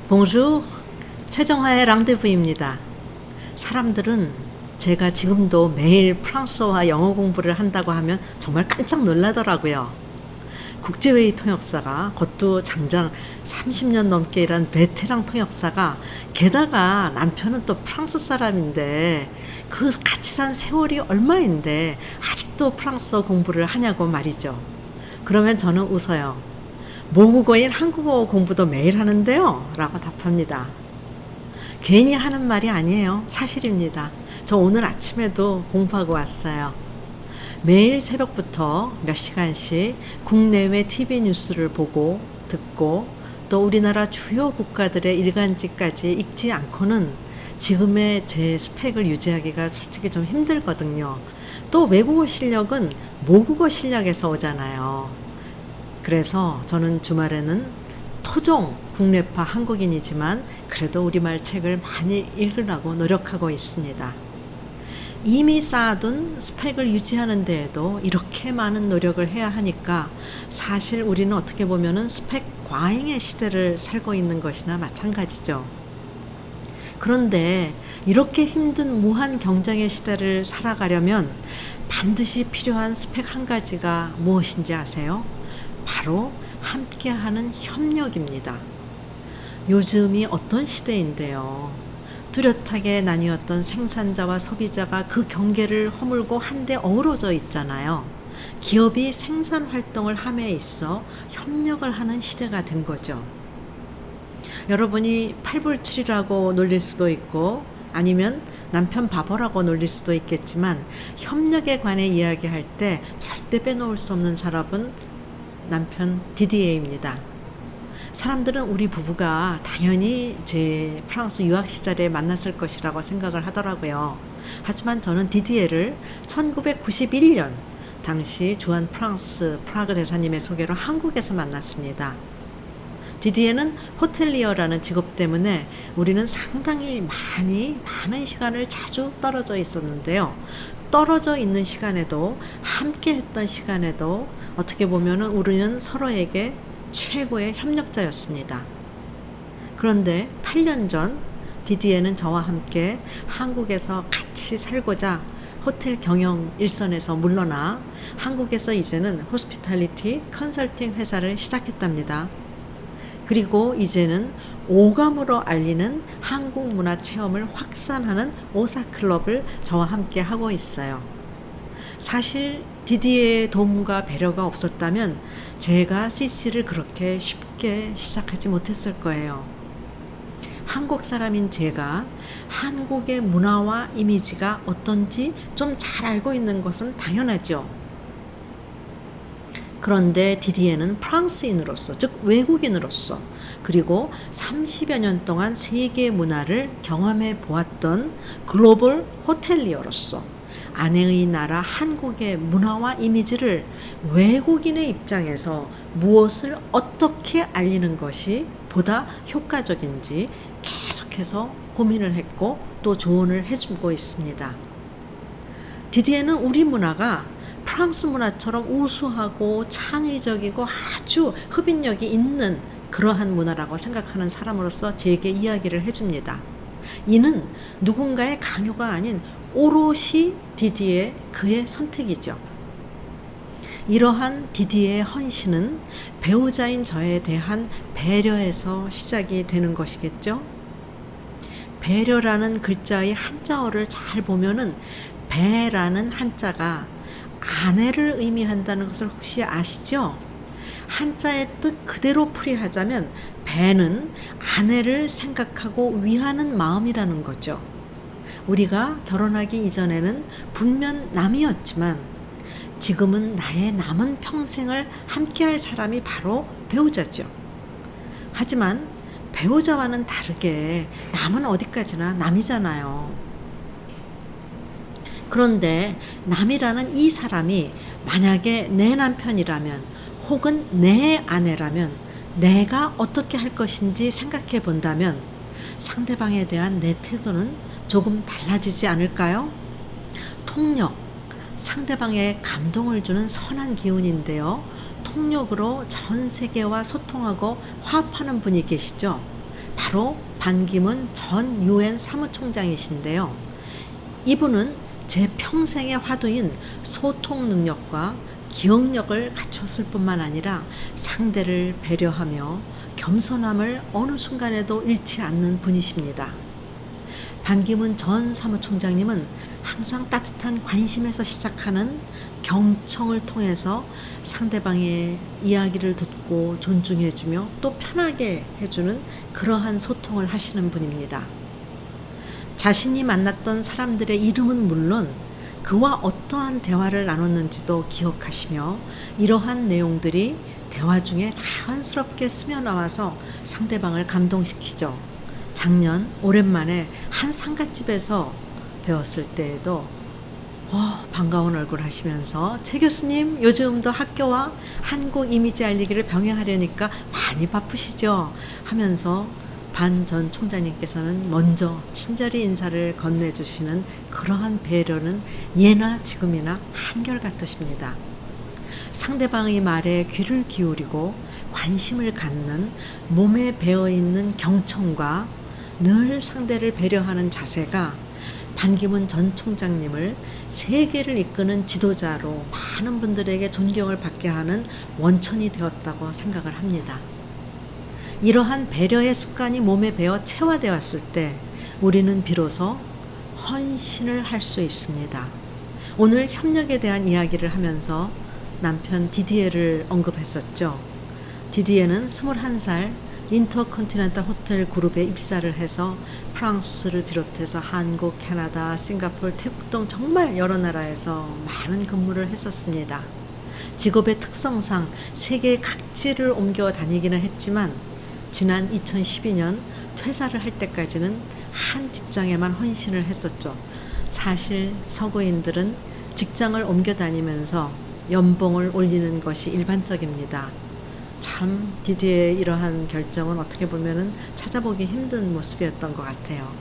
봉주 최정화의 랑데부입니다. 사람들은 제가 지금도 매일 프랑스어와 영어 공부를 한다고 하면 정말 깜짝 놀라더라고요. 국제회의 통역사가 그것도 장장 30년 넘게 일한 베테랑 통역사가 게다가 남편은 또 프랑스 사람인데 그 같이 산 세월이 얼마인데 아직도 프랑스어 공부를 하냐고 말이죠. 그러면 저는 웃어요. 모국어인 한국어 공부도 매일 하는데요 라고 답합니다. 괜히 하는 말이 아니에요. 사실입니다. 저 오늘 아침에도 공부하고 왔어요. 매일 새벽부터 몇 시간씩 국내외 TV 뉴스를 보고 듣고 또 우리나라 주요 국가들의 일간지까지 읽지 않고는 지금의 제 스펙을 유지하기가 솔직히 좀 힘들거든요. 또 외국어 실력은 모국어 실력에서 오잖아요. 그래서 저는 주말에는 토종 국내파 한국인이지만 그래도 우리말 책을 많이 읽으려고 노력하고 있습니다. 이미 쌓아둔 스펙을 유지하는 데에도 이렇게 많은 노력을 해야 하니까 사실 우리는 어떻게 보면 스펙 과잉의 시대를 살고 있는 것이나 마찬가지죠. 그런데 이렇게 힘든 무한 경쟁의 시대를 살아가려면 반드시 필요한 스펙 한 가지가 무엇인지 아세요? 바로 함께하는 협력입니다. 요즘이 어떤 시대인데요. 뚜렷하게 나뉘었던 생산자와 소비자가 그 경계를 허물고 한데 어우러져 있잖아요. 기업이 생산 활동을 함에 있어 협력을 하는 시대가 된 거죠. 여러분이 팔불출이라고 놀릴 수도 있고 아니면 남편 바보라고 놀릴 수도 있겠지만 협력에 관해 이야기할 때 절대 빼놓을 수 없는 사람은 남편 디디에입니다. 사람들은 우리 부부가 당연히 제 프랑스 유학 시절에 만났을 것이라고 생각을 하더라고요. 하지만 저는 디디에를 1991년 당시 주한 프랑스 프라그 대사님의 소개로 한국에서 만났습니다. 디디에는 호텔리어라는 직업 때문에 우리는 상당히 많은 시간을 자주 떨어져 있었는데요. 떨어져 있는 시간에도 함께 했던 시간에도 어떻게 보면 우리는 서로에게 최고의 협력자였습니다. 그런데 8년 전 디디에는 저와 함께 한국에서 같이 살고자 호텔 경영 일선에서 물러나 한국에서 이제는 호스피탈리티 컨설팅 회사를 시작했답니다. 그리고 이제는 오감으로 알리는 한국 문화 체험을 확산하는 오사클럽을 저와 함께 하고 있어요. 사실 디디의 도움과 배려가 없었다면 제가 CC를 그렇게 쉽게 시작하지 못했을 거예요. 한국 사람인 제가 한국의 문화와 이미지가 어떤지 좀 잘 알고 있는 것은 당연하죠. 그런데 디디에는 프랑스인으로서, 즉 외국인으로서 그리고 30여 년 동안 세계 문화를 경험해 보았던 글로벌 호텔리어로서 아내의 나라 한국의 문화와 이미지를 외국인의 입장에서 무엇을 어떻게 알리는 것이 보다 효과적인지 계속해서 고민을 했고 또 조언을 해주고 있습니다. 디디에는 우리 문화가 프랑스 문화처럼 우수하고 창의적이고 아주 흡인력이 있는 그러한 문화라고 생각하는 사람으로서 제게 이야기를 해줍니다. 이는 누군가의 강요가 아닌 오롯이 디디의 그의 선택이죠. 이러한 디디의 헌신은 배우자인 저에 대한 배려에서 시작이 되는 것이겠죠. 배려라는 글자의 한자어를 잘 보면은 배라는 한자가 아내를 의미한다는 것을 혹시 아시죠? 한자의 뜻 그대로 풀이하자면 배는 아내를 생각하고 위하는 마음이라는 거죠. 우리가 결혼하기 이전에는 분명 남이었지만 지금은 나의 남은 평생을 함께할 사람이 바로 배우자죠. 하지만 배우자와는 다르게 남은 어디까지나 남이잖아요. 그런데 남이라는 이 사람이 만약에 내 남편이라면 혹은 내 아내라면 내가 어떻게 할 것인지 생각해 본다면 상대방에 대한 내 태도는 조금 달라지지 않을까요? 통역, 상대방에 감동을 주는 선한 기운인데요. 통역으로 전 세계와 소통하고 화합하는 분이 계시죠. 바로 반기문 전 유엔 사무총장이신데요. 이분은 제 평생의 화두인 소통 능력과 기억력을 갖췄을 뿐만 아니라 상대를 배려하며 겸손함을 어느 순간에도 잃지 않는 분이십니다. 반기문 전 사무총장님은 항상 따뜻한 관심에서 시작하는 경청을 통해서 상대방의 이야기를 듣고 존중해주며 또 편하게 해주는 그러한 소통을 하시는 분입니다. 자신이 만났던 사람들의 이름은 물론 그와 어떠한 대화를 나눴는지도 기억하시며 이러한 내용들이 대화 중에 자연스럽게 스며나와서 상대방을 감동시키죠. 작년 오랜만에 한 상갓집에서 배웠을 때에도 반가운 얼굴 하시면서 최 교수님 요즘도 학교와 한국 이미지 알리기를 병행하려니까 많이 바쁘시죠? 하면서 반 전 총장님께서는 먼저 친절히 인사를 건네주시는 그러한 배려는 예나 지금이나 한결같으십니다. 상대방의 말에 귀를 기울이고 관심을 갖는 몸에 배어있는 경청과 늘 상대를 배려하는 자세가 반기문 전 총장님을 세계를 이끄는 지도자로 많은 분들에게 존경을 받게 하는 원천이 되었다고 생각을 합니다. 이러한 배려의 습관이 몸에 배어 체화되었을 때 우리는 비로소 헌신을 할 수 있습니다. 오늘 협력에 대한 이야기를 하면서 남편 디디에를 언급했었죠. 디디에는 21살 인터컨티넨탈 호텔 그룹에 입사를 해서 프랑스를 비롯해서 한국, 캐나다, 싱가포르, 태국 등 정말 여러 나라에서 많은 근무를 했었습니다. 직업의 특성상 세계 각지를 옮겨 다니기는 했지만 지난 2012년 퇴사를 할 때까지는 한 직장에만 헌신을 했었죠. 사실 서구인들은 직장을 옮겨 다니면서 연봉을 올리는 것이 일반적입니다. 참 디디의 이러한 결정은 어떻게 보면 찾아보기 힘든 모습이었던 것 같아요.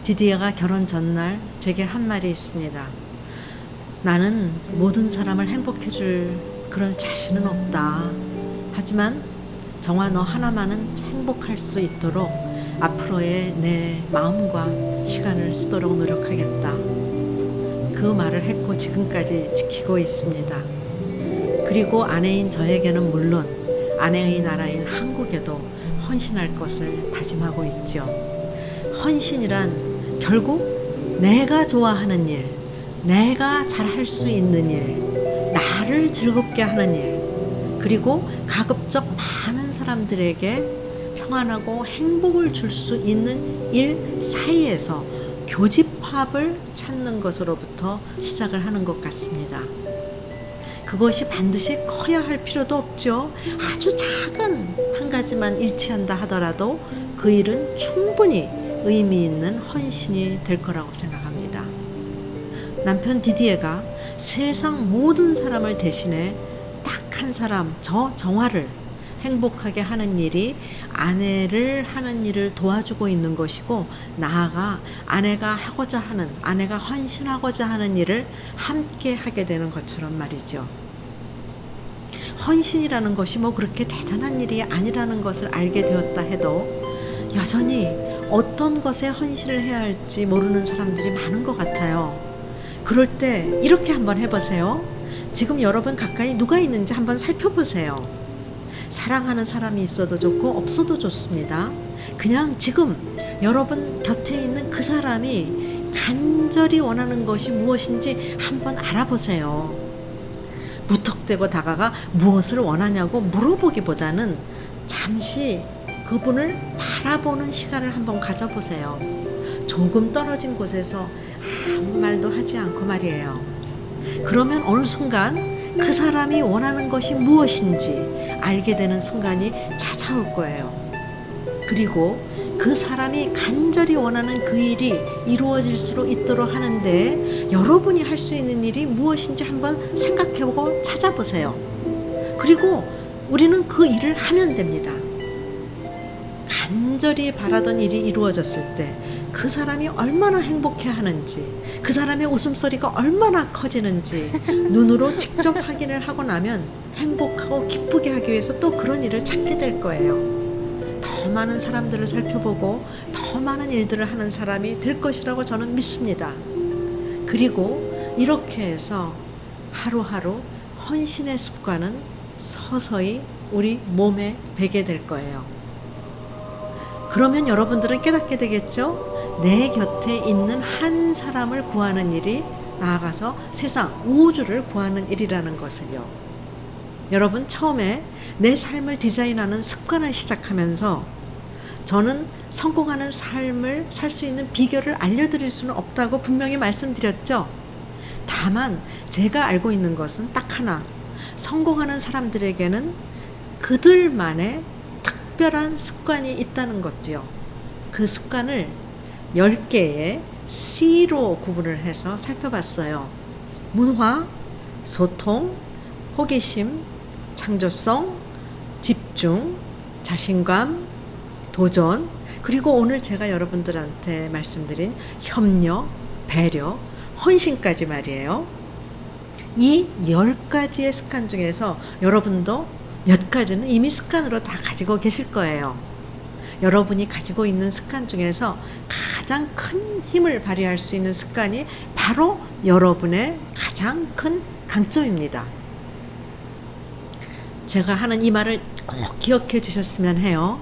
디디에가 결혼 전날 제게 한 말이 있습니다. 나는 모든 사람을 행복해 줄 그런 자신은 없다. 하지만 정화 너 하나만은 행복할 수 있도록 앞으로의 내 마음과 시간을 쓰도록 노력하겠다. 그 말을 했고 지금까지 지키고 있습니다. 그리고 아내인 저에게는 물론 아내의 나라인 한국에도 헌신할 것을 다짐하고 있죠. 헌신이란 결국 내가 좋아하는 일, 내가 잘할 수 있는 일, 나를 즐겁게 하는 일, 그리고 가급적 많은 사람들에게 평안하고 행복을 줄 수 있는 일 사이에서 교집합을 찾는 것으로부터 시작을 하는 것 같습니다. 그것이 반드시 커야 할 필요도 없죠. 아주 작은 한 가지만 일치한다 하더라도 그 일은 충분히 의미 있는 헌신이 될 거라고 생각합니다. 남편 디디에가 세상 모든 사람을 대신해 딱 한 사람, 저 정화를 행복하게 하는 일이 아내를 하는 일을 도와주고 있는 것이고, 나아가 아내가 하고자 하는, 아내가 헌신하고자 하는 일을 함께 하게 되는 것처럼 말이죠. 헌신이라는 것이 뭐 그렇게 대단한 일이 아니라는 것을 알게 되었다 해도 여전히 어떤 것에 헌신을 해야 할지 모르는 사람들이 많은 것 같아요. 그럴 때 이렇게 한번 해보세요. 지금 여러분 가까이 누가 있는지 한번 살펴보세요. 사랑하는 사람이 있어도 좋고 없어도 좋습니다. 그냥 지금 여러분 곁에 있는 그 사람이 간절히 원하는 것이 무엇인지 한번 알아보세요. 무턱대고 다가가 무엇을 원하냐고 물어보기보다는 잠시 그분을 바라보는 시간을 한번 가져보세요. 조금 떨어진 곳에서 아무 말도 하지 않고 말이에요. 그러면 어느 순간 그 사람이 원하는 것이 무엇인지 알게 되는 순간이 찾아올 거예요. 그리고 그 사람이 간절히 원하는 그 일이 이루어질 수 있도록 하는데 여러분이 할 수 있는 일이 무엇인지 한번 생각해보고 찾아보세요. 그리고 우리는 그 일을 하면 됩니다. 간절히 바라던 일이 이루어졌을 때 그 사람이 얼마나 행복해 하는지, 그 사람의 웃음소리가 얼마나 커지는지 눈으로 직접 확인을 하고 나면 행복하고 기쁘게 하기 위해서 또 그런 일을 찾게 될 거예요. 더 더 많은 사람들을 살펴보고 더 많은 일들을 하는 사람이 될 것이라고 저는 믿습니다. 그리고 이렇게 해서 하루하루 헌신의 습관은 서서히 우리 몸에 배게 될 거예요. 그러면 여러분들은 깨닫게 되겠죠? 내 곁에 있는 한 사람을 구하는 일이 나아가서 세상, 우주를 구하는 일이라는 것을요. 여러분, 처음에 내 삶을 디자인하는 습관을 시작하면서 저는 성공하는 삶을 살 수 있는 비결을 알려드릴 수는 없다고 분명히 말씀드렸죠. 다만 제가 알고 있는 것은 딱 하나, 성공하는 사람들에게는 그들만의 특별한 습관이 있다는 것도요. 그 습관을 10개의 C로 구분을 해서 살펴봤어요. 문화, 소통, 호기심, 창조성, 집중, 자신감, 도전, 그리고 오늘 제가 여러분들한테 말씀드린 협력, 배려, 헌신까지 말이에요. 이 10가지의 습관 중에서 여러분도 몇 가지는 이미 습관으로 다 가지고 계실 거예요. 여러분이 가지고 있는 습관 중에서 가장 큰 힘을 발휘할 수 있는 습관이 바로 여러분의 가장 큰 강점입니다. 제가 하는 이 말을 꼭 기억해 주셨으면 해요.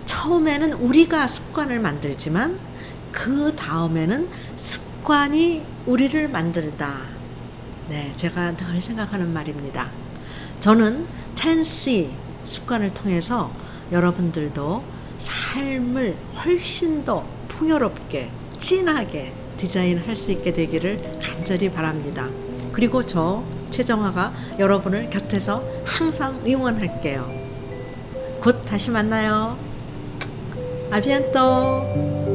처음에는 우리가 습관을 만들지만 그 다음에는 습관이 우리를 만들다. 네, 제가 늘 생각하는 말입니다. 저는 10C 습관을 통해서 여러분들도 삶을 훨씬 더 풍요롭게, 진하게 디자인할 수 있게 되기를 간절히 바랍니다. 그리고 저 최정화가 여러분을 곁에서 항상 응원할게요. 곧 다시 만나요. 아비안또.